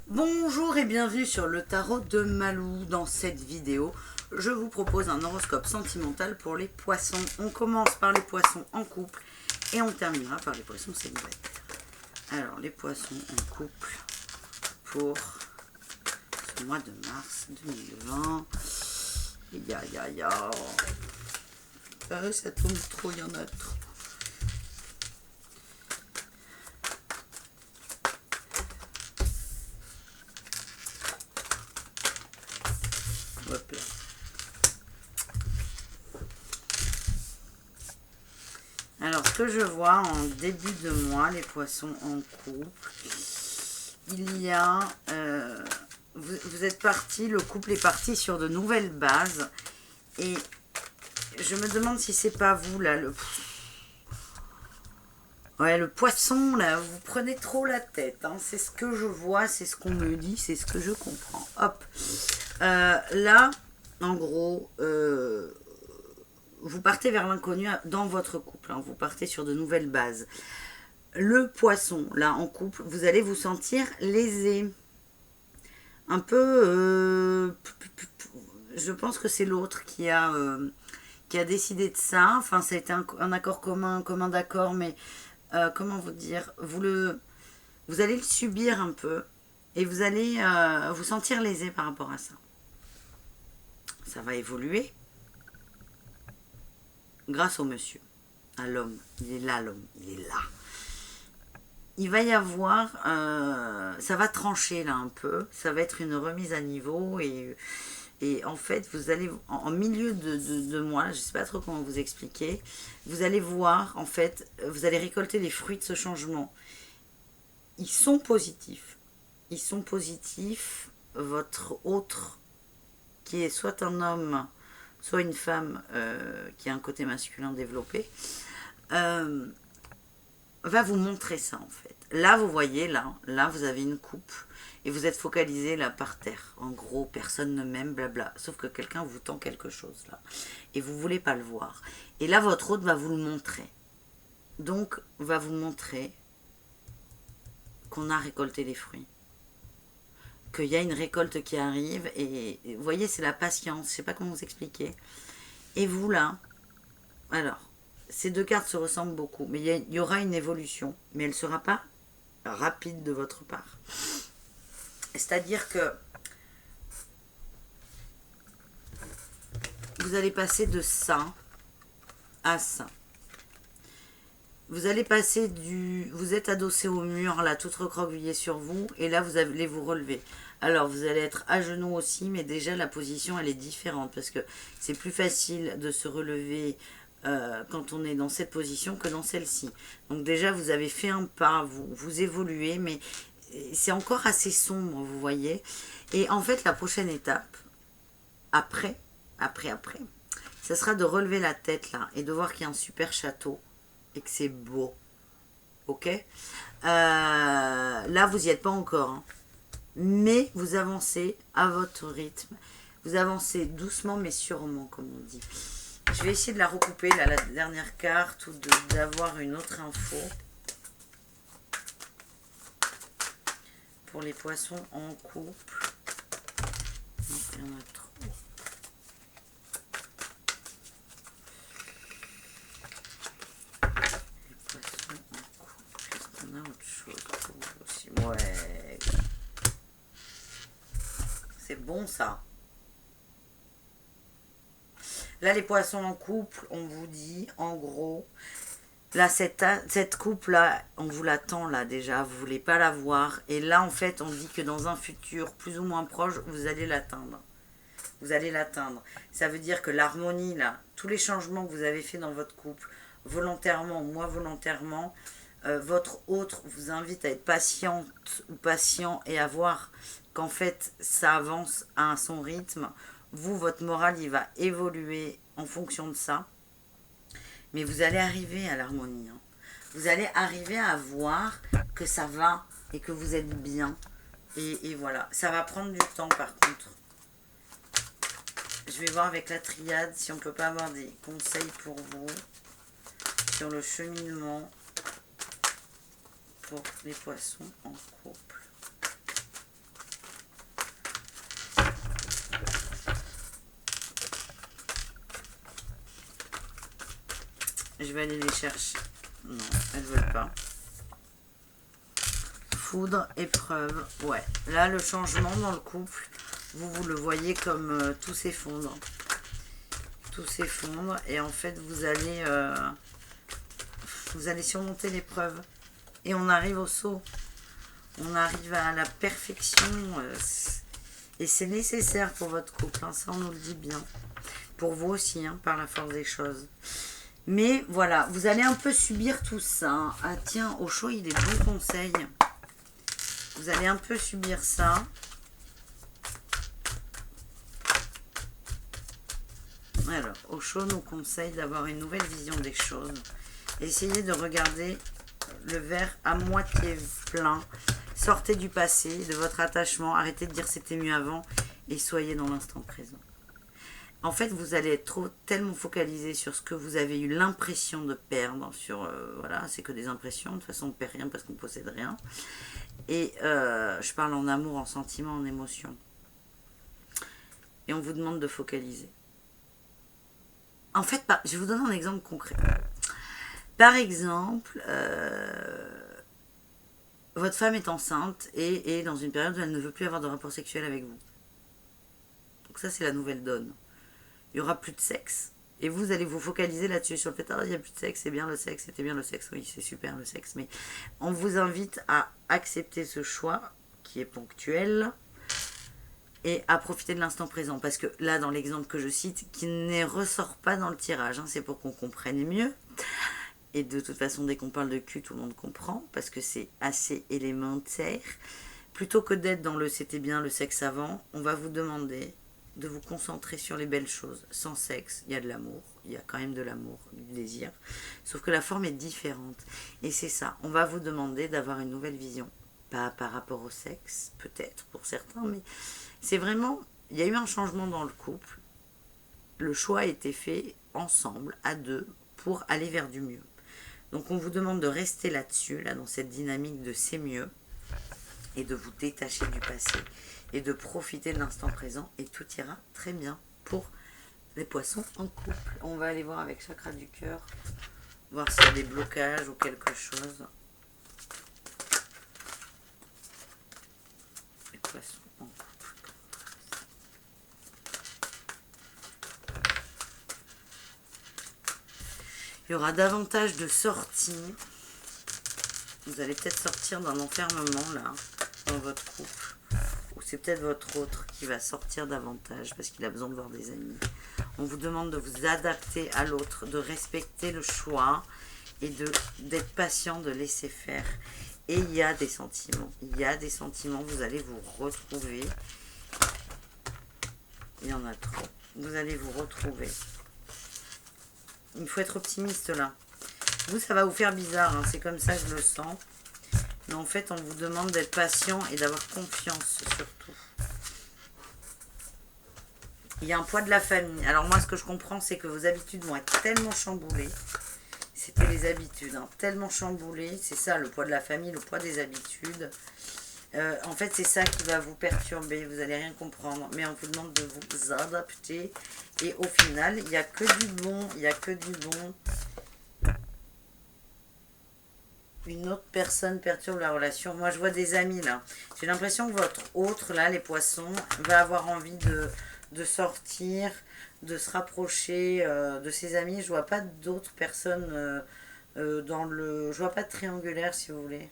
Bonjour et bienvenue sur le tarot de Malou. Dans cette vidéo, je vous propose un horoscope sentimental pour les poissons. On commence par les poissons en couple et on terminera par les poissons célibataires. Alors, les poissons en couple pour ce mois de mars 2020. Ça tombe trop, il y en a trop. Hop là. Alors, ce que je vois en début de mois, les poissons en couple, il y a... vous êtes partis, le couple est parti sur de nouvelles bases. Et je me demande si c'est pas vous, là, le poisson, là, vous prenez trop la tête. Hein. C'est ce que je vois, c'est ce qu'on me dit, c'est ce que je comprends. Hop. Là, en gros... vous partez vers l'inconnu dans votre couple, hein, vous partez sur de nouvelles bases. Le poisson, là, en couple, vous allez vous sentir lésé. Un peu... je pense que c'est l'autre qui a décidé de ça. Enfin, ça a été un accord commun d'accord, mais comment vous dire, vous allez le subir un peu et vous allez vous sentir lésé par rapport à ça. Ça va évoluer. Grâce au monsieur, à l'homme, il est là, il va y avoir, ça va trancher là un peu, ça va être une remise à niveau et en fait vous allez, en milieu de mois, je ne sais pas trop comment vous expliquer, vous allez voir, en fait, vous allez récolter les fruits de ce changement. Ils sont positifs, votre autre, qui est soit un homme, soit une femme qui a un côté masculin développé, va vous montrer ça en fait. Là, vous voyez, là, vous avez une coupe et vous êtes focalisé là par terre. En gros, personne ne m'aime, blabla. Sauf que quelqu'un vous tend quelque chose là et vous voulez pas le voir. Et là, votre hôte va vous le montrer. Donc, va vous montrer qu'on a récolté les fruits. Qu'il y a une récolte qui arrive et vous voyez, c'est la patience. Je sais pas comment vous expliquer. Et vous là, alors, ces deux cartes se ressemblent beaucoup, mais il y aura une évolution, mais elle ne sera pas rapide de votre part. C'est-à-dire que vous allez passer de ça à ça. Vous allez passer vous êtes adossé au mur, là, tout recroquevillé sur vous, et là, vous allez vous relever. Alors, vous allez être à genoux aussi, mais déjà, la position, elle est différente, parce que c'est plus facile de se relever quand on est dans cette position que dans celle-ci. Donc déjà, vous avez fait un pas, vous évoluez, mais c'est encore assez sombre, vous voyez. Et en fait, la prochaine étape, après, ça sera de relever la tête, là, et de voir qu'il y a un super château, et que c'est beau. Ok, là, vous n'y êtes pas encore, hein. Mais vous avancez à votre rythme. Vous avancez doucement, mais sûrement, comme on dit. Je vais essayer de la recouper, là, la dernière carte, ou d'avoir une autre info. Pour les poissons en couple. Non, il y en a trop. Les poissons en couple. Est-ce qu'on a autre chose pour vous aussi? Ouais. C'est bon, ça. Là, les poissons en couple, on vous dit, en gros, là, cette coupe-là, on vous l'attend, là, déjà, vous ne voulez pas la voir. Et là, en fait, on dit que dans un futur plus ou moins proche, vous allez l'atteindre. Vous allez l'atteindre. Ça veut dire que l'harmonie, là, tous les changements que vous avez fait dans votre couple, volontairement ou moins volontairement, votre autre vous invite à être patiente ou patient et à voir qu'en fait, ça avance à son rythme. Vous, votre morale, il va évoluer en fonction de ça. Mais vous allez arriver à l'harmonie. Hein. Vous allez arriver à voir que ça va et que vous êtes bien. Et voilà. Ça va prendre du temps, par contre. Je vais voir avec la triade si on ne peut pas avoir des conseils pour vous sur le cheminement pour les poissons en couple. Je vais aller les chercher. Non, elles ne veulent pas. Foudre, épreuve. Ouais, là, le changement dans le couple, vous le voyez comme tout s'effondre. Tout s'effondre. Et en fait, vous allez surmonter l'épreuve. Et on arrive au saut. On arrive à la perfection. Et c'est nécessaire pour votre couple. Hein, ça, on nous le dit bien. Pour vous aussi, hein, par la force des choses. Mais voilà, vous allez un peu subir tout ça. Hein. Ah tiens, au chaud, il est bon conseil. Vous allez un peu subir ça. Alors, Osho nous conseille d'avoir une nouvelle vision des choses. Essayez de regarder le verre à moitié plein. Sortez du passé, de votre attachement. Arrêtez de dire c'était mieux avant et soyez dans l'instant présent. En fait, vous allez être tellement focalisé sur ce que vous avez eu l'impression de perdre. Voilà, c'est que des impressions. De toute façon, on ne perd rien parce qu'on ne possède rien. Et je parle en amour, en sentiment, en émotion. Et on vous demande de focaliser. En fait, je vais vous donner un exemple concret. Par exemple, votre femme est enceinte et est dans une période où elle ne veut plus avoir de rapport sexuel avec vous. Donc ça, c'est la nouvelle donne. Il n'y aura plus de sexe. Et vous allez vous focaliser là-dessus, sur le fait, il n'y a plus de sexe, c'est bien le sexe, c'était bien le sexe, oui, c'est super le sexe. Mais on vous invite à accepter ce choix qui est ponctuel et à profiter de l'instant présent. Parce que là, dans l'exemple que je cite, qui ne ressort pas dans le tirage, hein, c'est pour qu'on comprenne mieux. Et de toute façon, dès qu'on parle de cul, tout le monde comprend, parce que c'est assez élémentaire. Plutôt que d'être dans le c'était bien le sexe avant, on va vous demander de vous concentrer sur les belles choses. Sans sexe, il y a de l'amour, il y a quand même de l'amour, du désir. Sauf que la forme est différente. Et c'est ça, on va vous demander d'avoir une nouvelle vision. Pas par rapport au sexe, peut-être pour certains, mais c'est vraiment, il y a eu un changement dans le couple. Le choix a été fait ensemble, à deux, pour aller vers du mieux. Donc on vous demande de rester là-dessus, là dans cette dynamique de c'est mieux, et de vous détacher du passé, et de profiter de l'instant présent, et tout ira très bien pour les poissons en couple. On va aller voir avec chakra du cœur, voir s'il y a des blocages ou quelque chose. Les poissons en couple. Il y aura davantage de sorties. Vous allez peut-être sortir d'un enfermement là, dans votre couple. Ou c'est peut-être votre autre qui va sortir davantage parce qu'il a besoin de voir des amis. On vous demande de vous adapter à l'autre, de respecter le choix et d'être patient, de laisser faire. Et il y a des sentiments. Il y a des sentiments, vous allez vous retrouver. Il y en a trop. Vous allez vous retrouver. Il faut être optimiste là. Vous, ça va vous faire bizarre, hein. C'est comme ça que je le sens. Mais en fait, on vous demande d'être patient et d'avoir confiance surtout. Il y a un poids de la famille. Alors moi, ce que je comprends, c'est que vos habitudes vont être tellement chamboulées. C'était les habitudes, hein, tellement chamboulées. C'est ça, le poids de la famille, le poids des habitudes. En fait, c'est ça qui va vous perturber. Vous n'allez rien comprendre. Mais on vous demande de vous adapter. Et au final, il n'y a que du bon. Il n'y a que du bon. Une autre personne perturbe la relation. Moi, je vois des amis, là. J'ai l'impression que votre autre, là, les poissons, va avoir envie de sortir, de se rapprocher de ses amis. Je vois pas d'autres personnes dans le... Je vois pas de triangulaire, si vous voulez.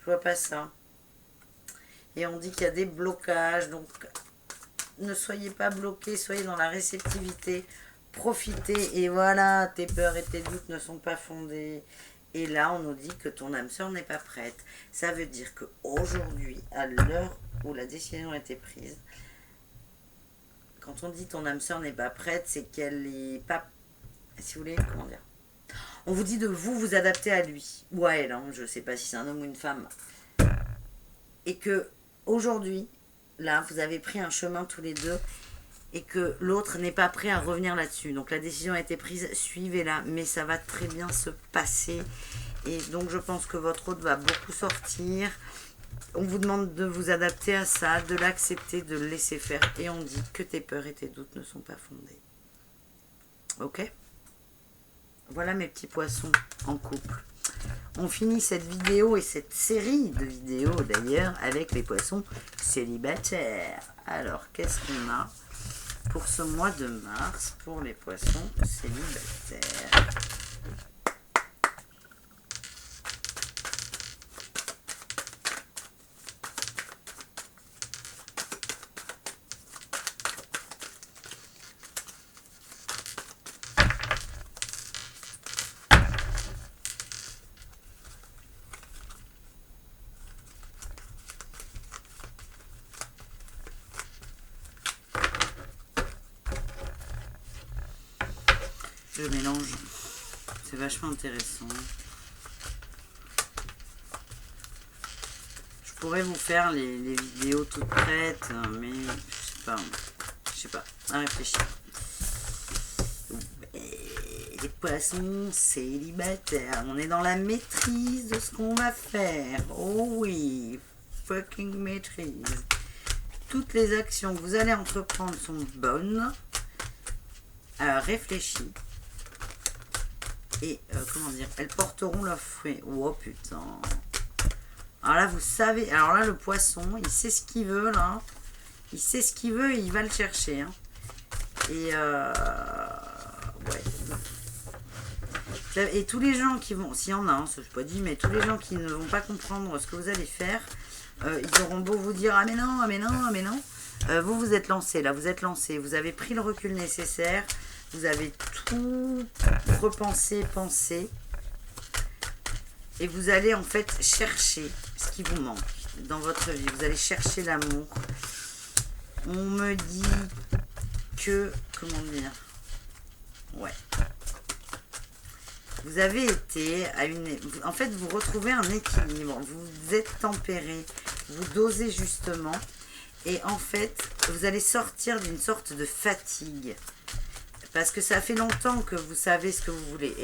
Je vois pas ça. Et on dit qu'il y a des blocages, donc ne soyez pas bloqués, soyez dans la réceptivité, profitez, et voilà, tes peurs et tes doutes ne sont pas fondés. Et là, on nous dit que ton âme sœur n'est pas prête. Ça veut dire qu'aujourd'hui, à l'heure où la décision a été prise, quand on dit ton âme sœur n'est pas prête, c'est qu'elle n'est pas... Si vous voulez, comment dire, on vous dit de vous adapter à lui, ou à elle, hein, je ne sais pas si c'est un homme ou une femme. Et que aujourd'hui, là, vous avez pris un chemin tous les deux, et que l'autre n'est pas prêt à revenir là-dessus. Donc la décision a été prise, suivez-la, mais ça va très bien se passer. Et donc je pense que votre autre va beaucoup sortir. On vous demande de vous adapter à ça, de l'accepter, de le laisser faire. Et on dit que tes peurs et tes doutes ne sont pas fondés. Ok ? Voilà mes petits poissons en couple. On finit cette vidéo et cette série de vidéos d'ailleurs avec les poissons célibataires. Alors, qu'est-ce qu'on a pour ce mois de mars pour les poissons célibataires? Je mélange, c'est vachement intéressant. Je pourrais vous faire les vidéos toutes prêtes, mais je sais pas, à réfléchir. Les poissons célibataires, on est dans la maîtrise de ce qu'on va faire. Oh oui, fucking maîtrise. Toutes les actions que vous allez entreprendre sont bonnes, réfléchies. Et comment dire, elles porteront leurs fruits. Oh putain. Alors là, vous savez, alors là, le poisson, il sait ce qu'il veut là. Il sait ce qu'il veut et il va le chercher. Hein. Et ouais. Et tous les gens qui vont, s'il y en a, hein, ça je pas dit, mais tous les gens qui ne vont pas comprendre ce que vous allez faire, ils auront beau vous dire ah mais non, ah mais non, ah mais non. Vous vous êtes lancé là, vous êtes lancé, vous avez pris le recul nécessaire. Vous avez tout repensé, pensé. Et vous allez en fait chercher ce qui vous manque dans votre vie. Vous allez chercher l'amour. On me dit que... Comment dire? Ouais. Vous avez été à une... En fait, vous retrouvez un équilibre. Vous êtes tempéré. Vous dosez justement. Et en fait, vous allez sortir d'une sorte de fatigue. Parce que ça fait longtemps que vous savez ce que vous voulez.